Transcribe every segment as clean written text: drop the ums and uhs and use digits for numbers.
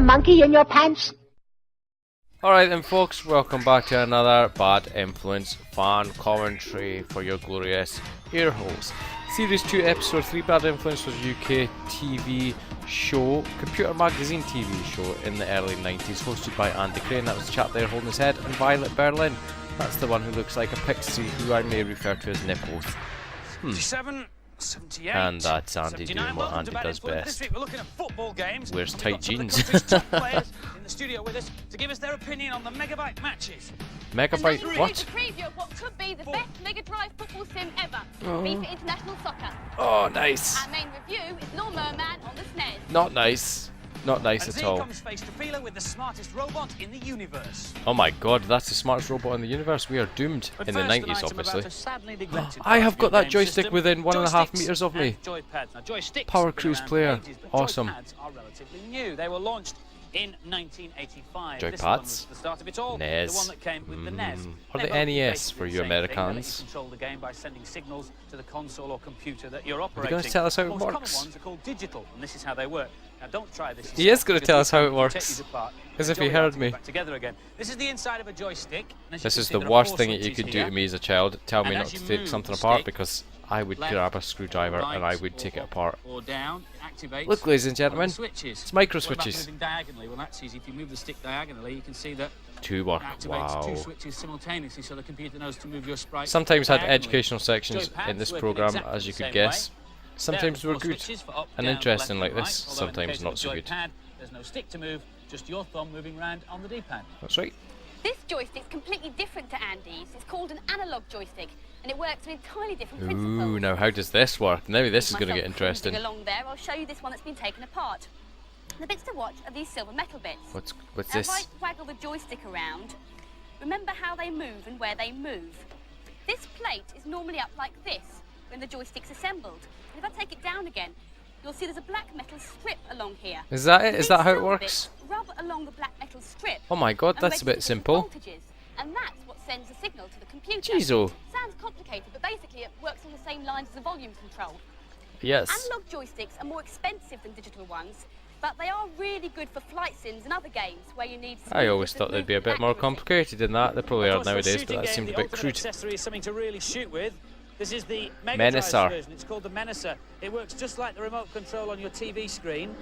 a monkey in your pants? Alright then folks, welcome back to another Bad Influence fan commentary for your glorious ear holes. Series 2 episode 3 Bad Influence was a UK TV show, computer magazine TV show in the early 90s, hosted by Andy Crane. That was the chap there holding his head, and Violet Berlin. That's the one who looks like a pixie, who I may refer to as Nipples. 78, and that's Andy doing what Andy does best. Wears tight jeans. in the studio with us to give us their opinion on the Megabyte matches. Megabyte? What? A preview of what could be the best Mega Drive football sim ever. FIFA International Soccer. Oh, nice. Our main review is Lawnmower Man on the SNES. Not nice. Not nice at all. Comes face to feeler with the smartest robot in the universe. Oh my god, that's the smartest robot in the universe. We are doomed in the 90s, obviously. I have got that joystick within 1.5 meters of me. Power Cruise player. Awesome. Are relatively new. They were launched in 1985. Joypads. The start of it all. NES. The one that came with the NES. Or the NES for you Americans. You control the game by sending signals to the console or computer that you're operating. Are you going to tell us how it Most works? common ones are called digital, and this is how they work. Now don't try this. He is going to tell us how it works. As if he heard me. Together again. This is the inside of a joystick. This is the worst thing that you could do to me as a child. Tell me not to take something apart, because I would grab a screwdriver and I would take it apart. Or down, activates. Look, ladies and gentlemen, it's micro What about switches. moving diagonally? Well, that's easy. If you move the stick diagonally, you can see that Two work. activates two Wow. switches simultaneously, so the computer knows to move your sprite. Sometimes had diagonally. educational sections in this program, as you could guess. Sometimes were good and interesting like this, sometimes not so good. There's no stick to move, just your thumb moving around on the D-pad. That's right. This joystick's completely different to Andy's. It's called an analog joystick, and it works with entirely different principles. Ooh, now how does this work? Now this is going to get Myself interesting. cruising along there, I'll show you this one that's been taken apart. The bits to watch are these silver metal bits. What's Now, if I this? waggle the joystick around, remember how they move and where they move. This plate is normally up like this when the joystick's assembled. And if I take it down again, you'll see there's a black metal strip along here. Is that it? Is These that how it silver works? bits rub along the black metal strip. Oh my god, and that's a bit register simple. different voltages, and that's what sends the signal to the computer. Jeez, oh. Sounds complicated, but basically it works on the same lines as the volume control. Yes. Analog joysticks are more expensive than digital ones, but they are really good for flight sims and other games where you need I always smoothness of thought they'd be a movement bit more accuracy. complicated than that. They probably are Of course, for a nowadays, but shooting that game, seemed a the bit ultimate crude. accessory is something to really shoot with. This is the Mega Menacer. Drive version. It's called the Menacer. It works just like the remote control on your TV screen.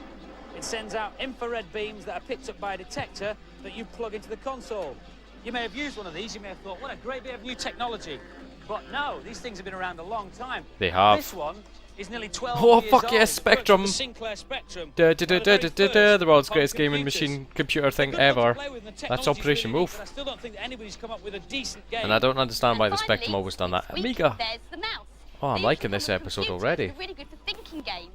It sends out infrared beams that are picked up by a detector that you plug into the console. You may have used one of these. You may have thought, what a great bit of new technology. But no, these things have been around a long time. They have. This one is nearly 12 Oh, years fuck old. yes, It works Spectrum. with the Sinclair Spectrum. The world's greatest gaming machine computer thing ever. That's Operation Wolf. I still don't think that anybody's come up with a decent game. And I don't understand why the And Spectrum finally, always done that. this week, Amiga. There's the mouse. Oh, I'm These liking on this the episode computer already. are really good for thinking games.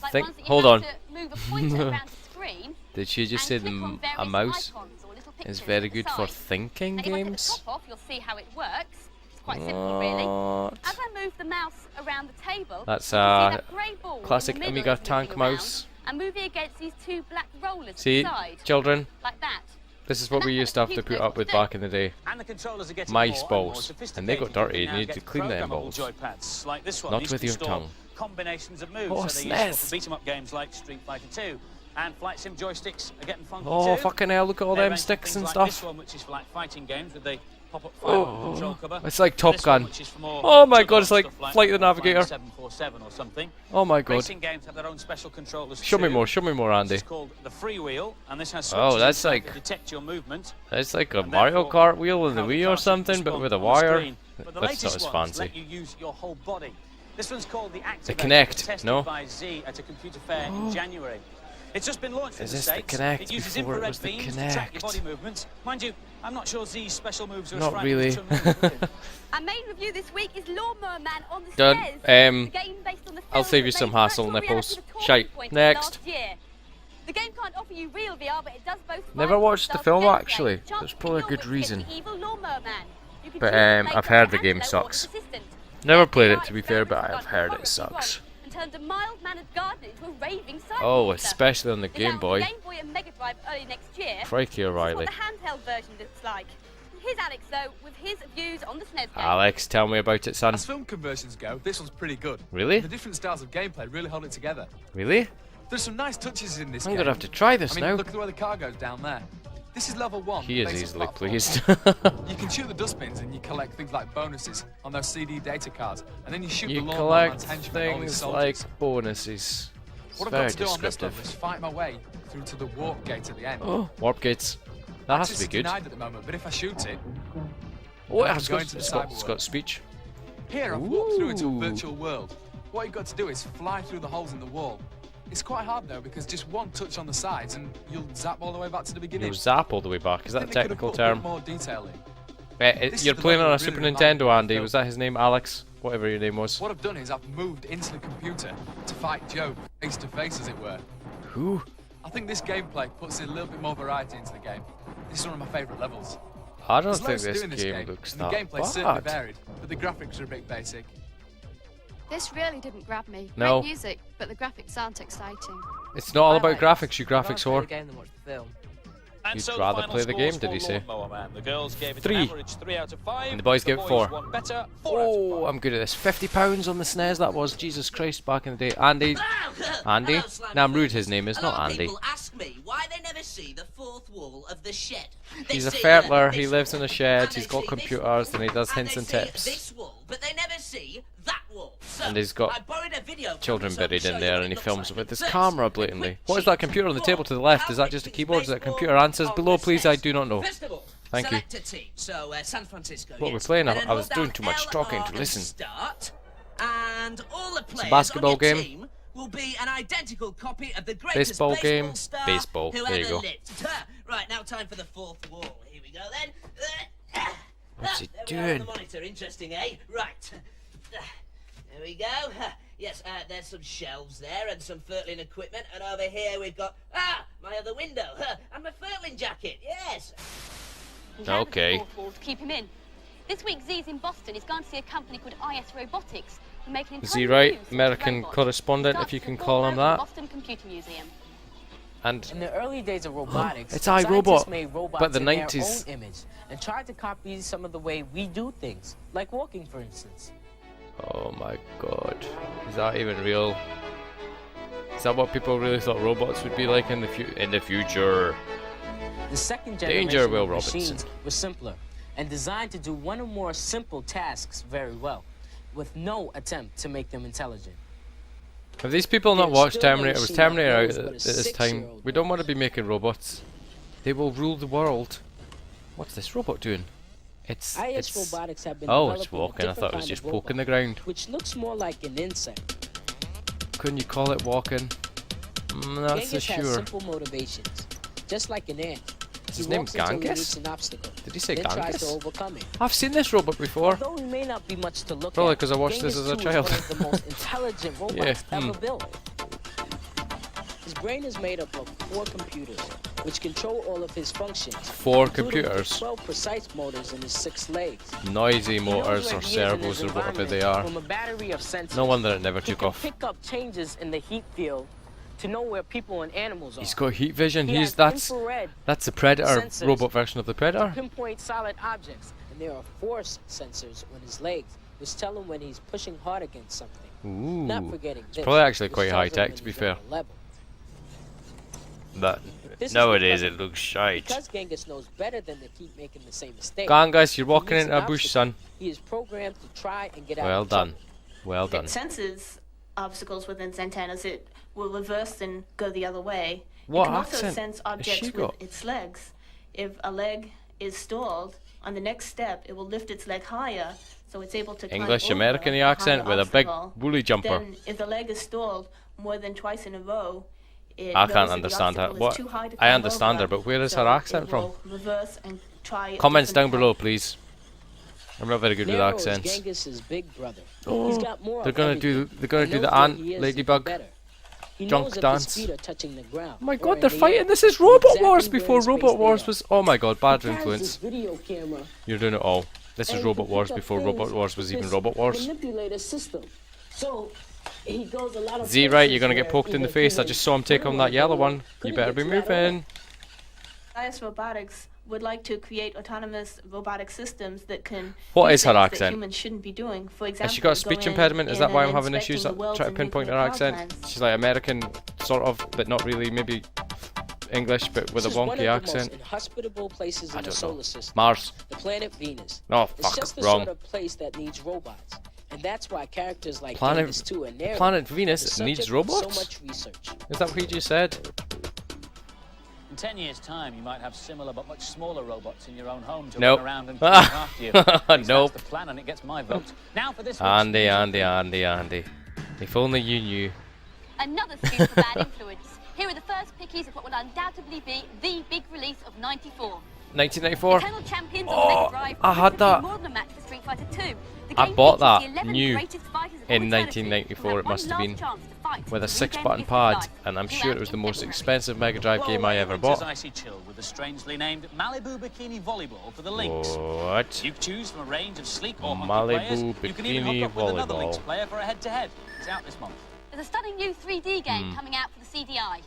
Like Think- ones that you hold have on. to move a pointer around the screen Did she just say and click on a various mouse icons or little is pictures very at the good for side. thinking Now, if I take the games? top off, you'll see how it works. It's quite simple, really. What? As I move the mouse around the table, That's you can see that grey ball in the classic middle Amiga is moving tank around mouse. and moving against these two black rollers See, to the side, children, like that. this is what we used to have to put up with back in the day. And the controllers are getting Mice more and balls. more sophisticated. And they got dirty, You and can you now need to get clean them programmable balls. joypads like this one. Not These with can your store tongue. Combinations of moves. Oh, so they're useful SNES. for beat-em-up games like Street Fighter 2. And flight sim joysticks are getting funky Oh, too. fucking hell, look at all They them range from sticks things and like stuff. This one, which is for like fighting games with the pop-up Oh, control cover. it's like Top This one, Gun. which is for more Oh my god, it's juggle like stuff Flight of the Navigator. 747 or something. Oh my god. Racing games have their own special controllers Show me too. more, Andy. It's called the freewheel, and this has Oh, switches that's inside like- that detect your movement. It's like a And Mario therefore, Kart wheel in the how Wii car or should something, but respond with a on the wire. screen. But the That's not latest as ones fancy. let you use your whole body. This one's called the Activate. Kinect, tested no? by Z at a computer fair in January. It's just been launched in Is the this the States. Kinect It uses before it infrared was the beams to track your Kinect? body movements. Mind you, I'm not sure Z's special moves are as Not frightening really. as some moves. Our main review this week is Lawnmower Man on the Done. SNES. The game based on the I'll film save you that some made hassle, virtual Nipples. reality the talking Shite. point Next. last year. The game can't offer you real VR, but it does both Never vibrant watched the styles film, of gameplay. actually. Chance There's to probably a kill good with reason. the evil Lawnmower Man. You can But, choose to make I've up heard an the game antelope or sucks. an assistant. Never played it, VR to be fair, but experiments I've have heard gone it horribly sucks. wrong and turned a mild-mannered gardener into a raving cyborg Oh, monster. especially on the It's Game out on Boy. Game Boy and Mega Drive early next year. Crikey O'Reilly. This is what the handheld version looks like. Here's Alex, though, with his views on the SNES game. Alex, tell me about it, son. As film conversions go, this one's pretty good. Really? The different styles of gameplay really hold it together. Really? There's some nice touches in this I'm game. gonna have to try this I mean, now. look at the way the car goes down there. This is level 1. He is basic easily platform. pleased. You can shoot the dustbins and you collect things like bonuses on those CD data cards, and then you shoot You the collect lawnmower's henchmen, all these things soldiers. like bonuses. It's What I've very got to do on this level descriptive. is fight my way through to the warp gate at the end. Oh, warp gates. That has to Access be is good. denied at the moment, but if I shoot it, Oh, I it's can go got, into the it's got, cyber it's world. got speech. Here I've walked through into a Ooh. virtual world. What you've got to do is fly through the holes in the wall. It's quite hard though, because just one touch on the sides and you'll zap all the way back to the beginning. You zap all the way back. Is that a I think they could have technical put a bit term? more detail in. This is You're the playing level on a that Super really reminded me Nintendo, of Andy. the Was that his name? Alex? Whatever your name was. What I've done is I've moved into the computer to fight Joe face to face, as it were. Who? I think this gameplay puts a little bit more variety into the game. This is one of my favourite levels. I don't There's think loads to this do in this game looks and that the gameplay's certainly bad. varied, but the graphics are a bit basic. This really didn't grab me. No. Great music, but the graphics aren't exciting. It's not all I about like graphics, you I'd rather graphics play whore. the game than watch the film. And You'd so the rather final play the scores game, did for he say? Lawnmower Man. The girls gave it 3. an average 3 out of 5. And the boys gave it 4. Won better, 4 out of 5. Oh, I'm good at this. £50 on the SNES, that was. Jesus Christ, back in the day. Andy. Andy? Hello, slime Nah, I'm rude, fuckers. his name is, A not lot of Andy. People ask me why they never see the fourth wall of the shed. They He's a see fettler, this he lives in a shed, and he's they got see computers, this and he does wall, hints and they see tips. This wall, but they never see that wall. So And he's got I borrowed a video from children you so I can buried show in you there, what and it he looks films like. with his First, camera a blatantly. quick What is that cheat. computer on the table to the How left? Is that big just a is keyboard? Is that a baseball computer? Answers on below, the please, SNES? I do not know. First of all, Thank you. select a team. So San Francisco. What yes. we're playing, And I then was hold doing down too much talking to LR and listen. Start, and all the players basketball on your game. team will be an identical copy of the greatest Baseball game. star Baseball. who There you ever go. lived. Right, now time for the fourth wall. Here we go then. What's he There we are on doing? the monitor. Interesting, eh? Right. There we go. Yes, there's some shelves there and some furtling equipment, and over here we've got my other window and my furtling jacket. Yes. He has Okay. the fourth wall to keep him in. This week, Z's in Boston. He's gone to see a company called IS Robotics. Who make an Z entirely right, new sort of American robot. correspondent, He if you starts can with call him four hours in that. the Boston Computer Museum. And In the early days of robotics, It's scientists iRobot, made robots but the in their 90s. own image and tried to copy some of the way we do things, like walking, for instance. oh my god, is that even real? Is that what people really thought robots would be like in the future? The second Danger, generation Will of Robinson. machines were simpler and designed to do one or more simple tasks very well, with no attempt to make them intelligent. Have these people not There's watched still no Terminator? It was machine Terminator that out knows at what a this time. 6-year-old We don't want to be making robots. They will rule the world. What's this robot doing? IS It's robotics have been oh, it's developing a walking. I different thought it was kind just of poking the robot, ground. which looks more like an insect. Couldn't you call it walking? Not so Genghis has sure. simple motivations, just like an ant. Is He his name walks until he Genghis? meets an obstacle, Did he say then tries to Genghis? overcome it. I've seen this robot before. Although he may not be much to look Probably at, 'cause I watched this Genghis as a 2 child. is one of the most intelligent robots Yeah, ever built. His brain is made up of 4 computers, which control all of his functions. 4 including the computers. 12 precise motors in his 6 legs. Noisy He knows motors where or he is in servos his or whatever they environment are. From a battery of sensors. No wonder it never He took can off. pick up changes in the heat field to know where people and animals are. He's got heat vision. He has That's infrared the Predator sensors robot version of the Predator. pinpoint solid objects, and there are force sensors on his legs, which tell him when he's pushing hard against something. Not Ooh, forgetting it's this, probably actually which quite tells high him tech when to be he's fair. on a level. But This is nowadays because- it looks shite. Because Genghis knows better than to keep making the same mistake. Go on, guys, you're he walking meets into an a bush, obstacle, son. He is programmed to try and get out Well of done. trouble. Well done. It senses obstacles within its antennas. It will reverse and go the other way. What it can also accent sense has objects she with got? its legs. If a leg is stalled, on the next step, it will lift its leg higher, so it's able to climb English over American a accent higher with a big obstacle. woolly jumper. Then, if the leg is stalled more than twice in a row, it I knows can't that the understand her. obstacle is What? too high to I climb understand her, over, but where is so her accent it from? will reverse and try a Comments down different below, path. please. I'm not very good with Nero is accents. Genghis's big brother. Oh, He's got more they're of gonna everything do. They're gonna and do knows the where ant he is ladybug. better. He junk knows if dance. his feet are touching the ground, Oh my or god, in they're the fighting! air, This is the Robot exact Wars where in before space Robot they Wars are. was. Oh my god, bad He has influence. this video camera You're doing it all. This is and Robot can Wars pick up before things Robot Wars was with even this Robot Wars. manipulator system. So he goes a lot of Z right, places you're gonna get where poked in the either face. I humans just saw him take on couldn't that yellow go, one. You couldn't better get be to that moving. IS Robotics would like to create autonomous robotic systems that can What do is her things that accent? humans shouldn't be doing. For example, Has she got a speech impediment? Is that why I'm having issues trying trying to pinpoint her accent? She's like American, sort of, but not really. Maybe English, but with a This is one wonky of the accent. most inhospitable places in the solar system. Mars. The planet Venus. Oh, It's fuck, just the wrong. sort of place that needs robots. And that's why characters like Planet- Venus 2 and Nero Planet are Venus the needs subject of robots? So much research. Is that what you just said? In 10 years' time, you might have similar but much smaller robots in your own home to Nope. run around and clean after you. At least Nope. That's the plan, and it gets my vote. Now for this Andy, week's Andy, Andy, Andy. If only you knew. Another scoop for bad influence. Here are the first pickies of what will undoubtedly be the big release of '94. 1994. Eternal champions Oh, of Mega Drive I had that. more than a match for Street Fighter 2. The I game bought features that the 11 new greatest fighters of in all eternity, 1994 who it must have one been, last chance to fight with a to 6-button regain pad, life. and I'm Due sure out it was the in most February. expensive Mega Drive game I ever Winter's bought. icy chill with the strangely named Malibu Bikini Volleyball for the Lynx. What? You choose from a range of sleek or hunky Malibu players. You can even Bikini hook up with another Volleyball. Lynx player for a head-to-head. It's out this month. There's a stunning new 3D game coming out for the CDI.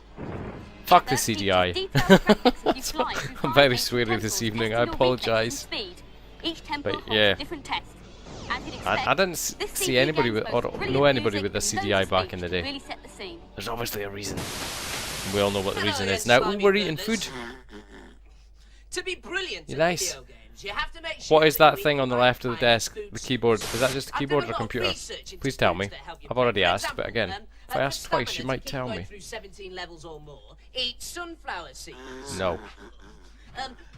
Fuck the There's features CDI. detailed graphics as you fly through I'm five very basic sweary temples this to evening, test I your reflexes and apologise. speed. Each temple But holds yeah. a different test. As you'd I expect, didn't this see 3D anybody game's with, most or brilliant know anybody music with a and CDI loads of back speech in the to day. really set the scene. There's obviously a reason. We all know what the Hello reason again, is. Now, slimy we're eating brothers. food. To be brilliant You're at nice. video games, you have to make sure What is that that you thing eat on the right left of the kind desk? food The keyboard. Is that just a I've keyboard done or a lot of computer? research into Please tell me. foods that help you I've already for asked, example, but again, if I for ask twice, you stamina, might to keep tell going me. through 17 levels or more, eat sunflower seeds. No.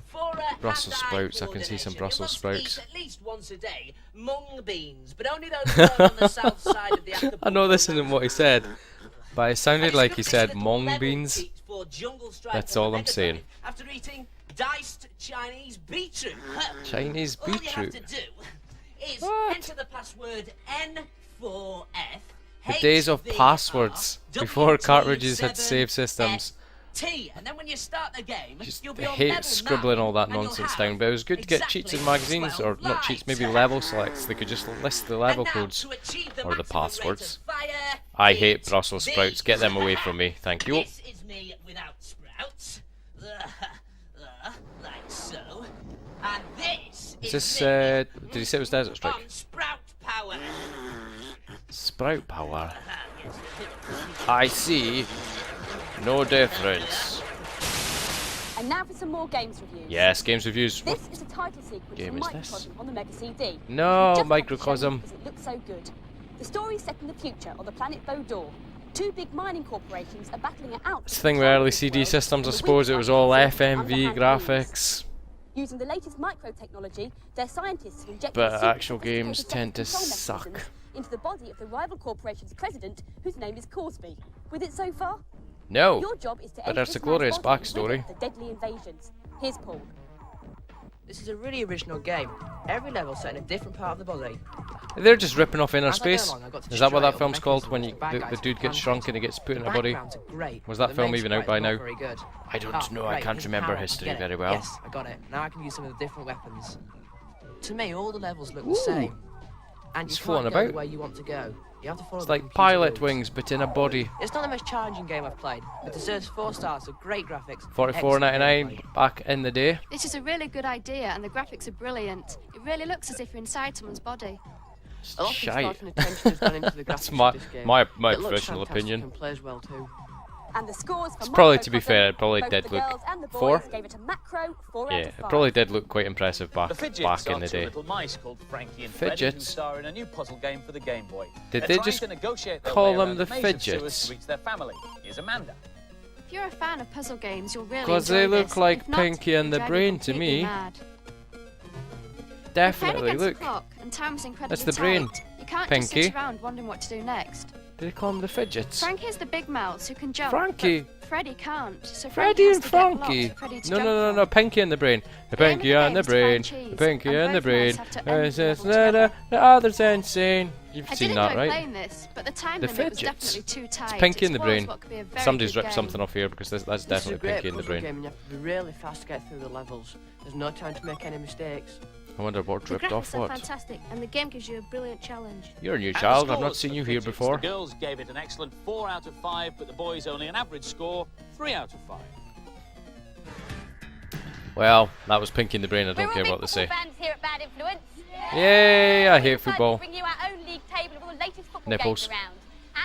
For Brussels hand-eye sprouts, I can see some coordination, Brussels you must sprouts. Eat at least once a day mung beans, but only those grown on the south side of the Acapulco I know this isn't Mountains. what he said, but it sounded like he Discovered said this little mung level beans. feat for Jungle Strike That's on all the I'm Mega saying. Drive After eating diced Chinese beetroot. Chinese All you have beetroot. to do is What? enter the password N4F. The days of passwords before cartridges had save systems. T, and then when you start the game, Just you'll be I on hate level scribbling 9, all that and you'll nonsense have down, but it was good to get cheats in exactly magazines, or 12 not cheats, maybe lives. level selects. They could just list the level And now, codes to achieve the or the maximum rate of passwords. fire, I hate eat Brussels sprouts. Get them away from me, thank you. This is me without sprouts. Like so. And this Is is this, me did he say it was Desert Strike? on sprout power. Sprout power. Yes. I see. No difference. And now for some more games reviews. Yes, games reviews. This is a title sequence game from is this? Microcosm on the Mega CD. No, We just have to show you Microcosm. because it looks so good. The story is set in the future on the planet Bodor. Two big mining corporations are battling it out. It's the thing with early CD systems, I suppose it was all FMV graphics. Using the latest micro-technology, their scientists have injected But super actual sophisticated games set of tend to control suck. mechanisms into the body of the rival corporation's president, whose name is Corsby. With it so far? No. Your job is to But aid there's this a glorious man's body backstory. with the deadly invasions. Here's Paul. This is a really original game. Every level set in a different part of the body. They're just ripping off inner As I go space. along, I got to Is that what that destroy film's all the called when mechanisms you, the bad the guys dude have gets shrunk and he gets put in a body? Backgrounds are great. Was that The film main even out sprite by is not now? very good. I don't Oh, know, I great, can't here's the remember power. history Get it? very well. Yes, I got it. Now I can use some of the different weapons. To me, all the levels look the same. And you It's can't floating go about. the way you want to go. You have to follow It's the like computer pilot rules. wings, but in a body. It's not the most challenging game I've played. It deserves 4 stars of great graphics. $44.99 back in the day. This is a really good idea, and the graphics are brilliant. It really looks as if you're inside someone's body. A lot of Shite. thought and attention has gone into the graphics That's of my this game. my It looks professional fantastic opinion. and plays well too. And the scores for It's probably, to be Microcosm, fair, it probably both did the look girls and the boys 4. gave it a macro 4 out Yeah, of it 5. probably did look quite impressive back The Fidgets back in are the two day. little mice called Frankie and Freddy who Fidgets? star in a new puzzle game for the Game Boy. Did They're they trying just to negotiate their call way them around the a maze of sewers Fidgets? to reach their family. Here's Amanda. If you're a fan of puzzle games, you'll really Because enjoy they look this. like If not, Pinky and the you'll drive Brain you to completely me. mad. Definitely, You're playing look. against a clock, and time is incredibly That's the brain. tight. You can't Pinky. just sit around wondering what to do next. Did they call them the Fidgets? Frankie the big mouse who can jump. Frankie. But Freddy can't. So Freddy has and to get blocks Frankie. for Freddy to No, jump no, no, from. no. Pinky and the Brain. The The aim of Pinky the and game the is to find Brain. cheese, The Pinky and and the both mice Brain. have to end the It's level just together. the other's insane. You've I did seen enjoy that, right? playing this, but the time The limit was Fidgets. definitely too tight. It's Pinky It and the spoils Brain. what could be a very Somebody's good ripped game. something off here because that's This is a definitely great Pinky and the puzzle Brain. game and you have to be really fast to get through the levels. There's no time to make any mistakes. I wonder what The ripped off graphics are what. fantastic, and the game gives you a brilliant challenge. You're a new And the child. I've not scores seen for you the here Fidgets. before. The girls gave it an excellent 4 out of 5, but the boys only an average score 3 out of 5. Well, that was Pinky in the Brain, I don't We're care all what they big say. football fans here at Bad Influence. Yay, I hate We're excited football. to bring you our own league table of all the latest football Nipples. games around.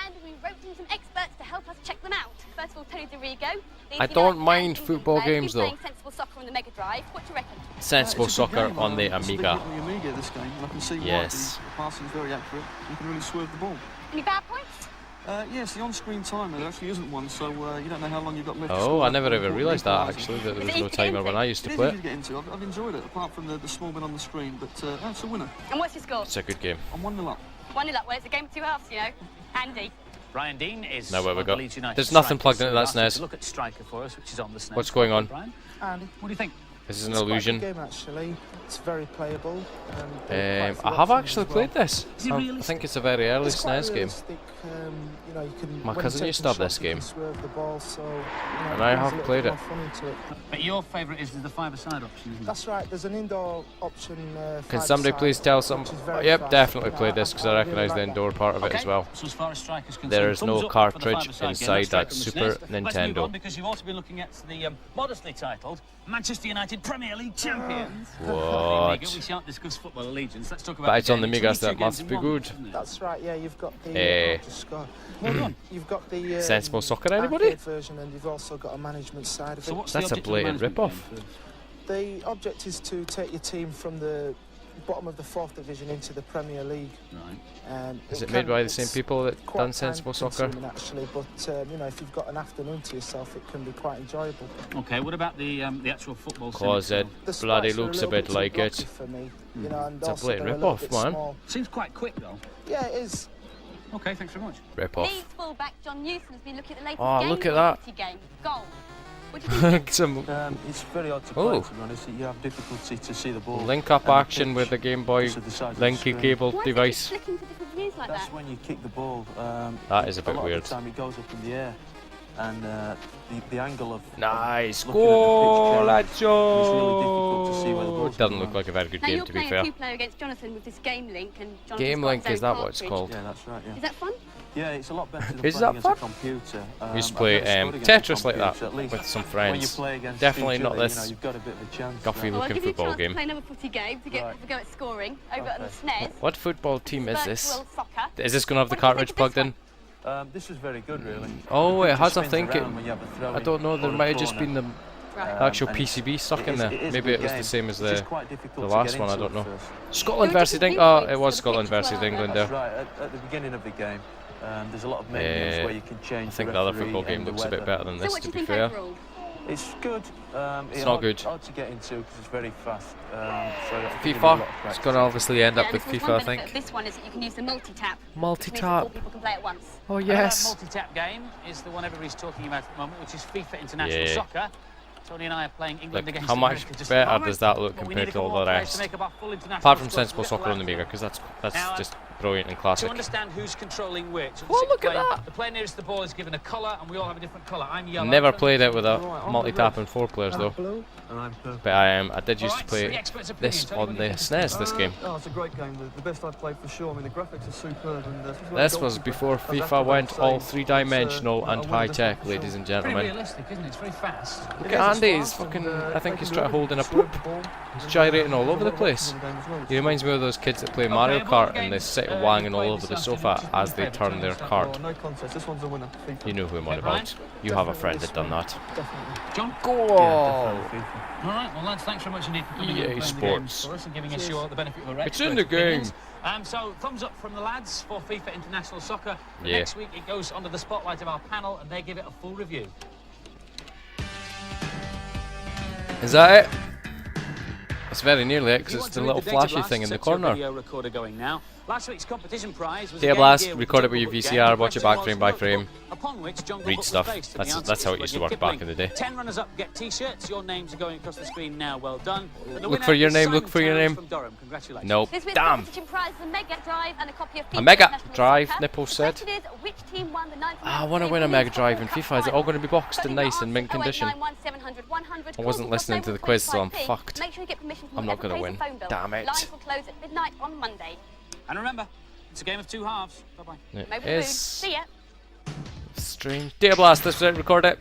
And we roped in some experts to help us check them out. First of all, Tony DeRigo. I don't mind football games though. Playing sensible soccer on the Mega Drive. What do you reckon? Sensible soccer on the Amiga. On the Amiga, this game, and I can see Yes. why. The passing is very accurate. You can really swerve the ball. Any bad points? Yes, the on-screen timer, there actually isn't one, so you don't know how long you've got left to Oh, score. I never ever Important realised that equaliser. actually, that there Is was it no easy to timer get when into? I used It to is play easy it. to get into. I've enjoyed it, apart from the small bit on the screen, but that's a winner. And what's your score? It's a good game. I'm 1-0 up. 1-0 up. Well, it's a game of two halves, you know. Andy. Brian Dean is Now where we one of go? the Leeds United There's nothing strikers, plugged into so that we've asked him SNES. to look at striker for us, which is on the SNES. What's going on? Brian, Andy. what do you think? This is an It's quite a illusion. good game actually. It's very playable. I have actually played this. Is it I realistic? think it's a very early It's quite SNES game. realistic, you know, you can, My when cousin you're used to taking have this shots, you can game. swerve the ball, so, you know, And it I brings have a little played bit it. more fun into it. But your favourite is the five-a-side option, isn't it? That's right. There's an indoor option. Can somebody please tell some? Oh, yep, definitely played this because I recognise the indoor part of it as well. So as far as strikers concerned, There is thumbs no up for the cartridge five-a-side game. inside That's straight that from the Super SNES. Let's move Nintendo. on because you've also been looking at the modestly titled Manchester United Premier League champions. What? We shan't discuss football allegiance. Let's talk about But it's on the game. Amiga, It's only that 2 must games be in one, good. isn't it? That's right. Yeah, you've got the. Just scored. You've got the Sensible soccer, anybody? arcade version, and you've also got a management side of So it. what's That's the a object of the blatant management rip-off. game? The object is to take your team from the bottom of the 4th division into the Premier League. Right. Is it made by the same people that quite done Sensible Soccer? time-consuming, actually, but you know, if you've got an afternoon to yourself, it can be quite enjoyable. Okay, what about the actual football? Cause it The bloody sprites are looks a little bit too like blocky it. for me, you know, and It's a also blatant they're a little rip-off, bit man. small. Seems quite quick though. Yeah, it is. Okay, thanks very much. Rip off. Leeds fullback John Newsom has been looking at the latest Oh, game look at that. quality game. Goal. What do you think? Some It's very hard to Oh. play, to be honest. You have difficulty to see the ball. link-up and the action pitch with the Game Boy because of the size of the linky screen. cable Why device. is it flicking to different views like That's that? when you kick the ball. That is a bit lot weird. Of the time it goes up in the air, and the angle of Nice looking at the goal, pitch change, it's really difficult to see where the Lacho! ball's Doesn't going. look like a very good Now game, you're to be playing fair. a two-player against Jonathan with this game link, and Jonathan's Game got link, his is own that what it's cartridge. called? Yeah, that's right. Yeah. Is that fun? Yeah, it's a lot better than Is playing that against a fun? computer. We used to I've play never scored against a Tetris like that computer, at least with some when you friends. play against Definitely each not other, this you know, you've got a bit of a chance. guffy Well, I'll looking give you a football chance to game. play another footy game to get Right. have a go at scoring over on the SNES. What football team is this? Virtual soccer. Is this going to have the What do you think cartridge of plugged this in? This was very good, really. Oh, The it has, I spins think. around when you have a throw I in don't know, there or a might have just corner. been the Right. actual and PCB stuck in there. is a Maybe good it was the game. same as It's just the quite difficult to last get one, I into don't know. at first. Scotland There are versus different England. Oh, viewpoints it was for the Scotland pitch as versus well, England That's there. right. At the beginning of the game, there's a lot of menus where you can change I think the the other referee football game and the looks a bit weather. better than So this, what do to you be think fair. overall? It's good. It's not good. Hard to get into because it's very fast. So it'll give you a FIFA, lot of it's practice. going to obviously end up Yeah, with and of FIFA, course, I one benefit think. of this one is that you can use the multi-tap. Multi-tap. All people can play at once. Oh, Another yes. multi-tap game is the one everybody's talking about at the moment, which is FIFA International Yeah. Soccer. Tony and I are playing England Look, against how much America just at the better moment, does that look but we compared need a to couple all more the players rest? to make up our full international Apart from squad. Sensible Little Soccer on the lads. Amiga, because that's Now, just brilliant and To classic. understand who's controlling which, Oh, look at that. The player nearest the ball is given a colour, and we all have a different colour. I'm yellow. Never Tony- played it with a multi-tap and 4 players though. Blue. And I'm purple. But I did used to Alright, play the expert's this opinion. on the SNES, this game. Oh, it's a great game. The best I've played for sure. I mean, the graphics are superb. And This was before FIFA went all three-dimensional and high-tech, ladies and Pretty gentlemen. realistic, isn't it? It's very fast. Look at Andy, he's fucking, I think he's trying to hold in a poop. He's gyrating all over the place. He reminds me of those kids that play Mario Kart and they sit wanging all over the sofa as they turn their cart. No contest. This one's a winner. You know who I'm on about. You have a friend that done that. John? Goal! All right, well, lads, thanks very much indeed for coming EA and playing the Sports. games for us and giving us the benefit of a It's in the game. So, thumbs up from the lads for FIFA International Soccer. Yeah. Next week, it goes under the spotlight of our panel, and they give it a full review. Is that it? It's very nearly it, because You it's want the to little read the data flashy blast? thing in the Set your corner. video recorder going now. Last week's competition prize was a Data Game blast, Gear record it with Jungle your Book VCR, game. watch it The back question frame by was frame. notebook upon which Jungle Read Book was stuff. based, and the answer That's how is it used to Rudyard work back Kipling. in the day. 10 runners-up get T-shirts. Your names are going across the screen now. Well done. And the Look winner for your is name, Simon look for your Towns name. from Durham. Congratulations. Nope. This week's Damn. competition prize is a Mega Drive and a copy of FIFA A Mega International Drive, Soccer. Nipples The said. question is, which team won the 1993 I want to win a Mega Drive in Cup FIFA. Is it all going to be boxed Putting and your nice and mint answers condition? 0891 700 100. I wasn't Calls listening across to the over quiz, so I'm 25p. fucked. Make sure you get permission from I'm not whoever going to pays the win. phone bill. Damn it. Lines will close at midnight on Monday. And remember, it's a game of two halves. Bye-bye. It Over the moon. is See ya. strange. Data blast, this is it, record it.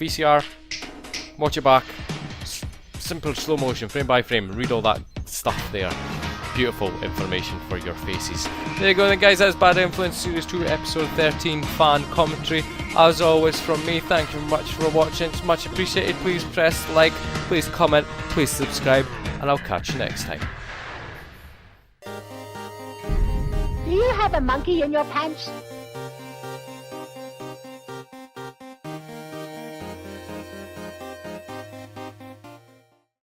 VCR. Watch it back. simple slow motion, frame by frame, read all that stuff there. Beautiful information for your faces. There you go then guys, that's Bad Influence Series 2 Episode 13 fan commentary. As always from me, thank you much for watching, it's much appreciated. Please press like, please comment, please subscribe, and I'll catch you next time. Do you have a monkey in your pants?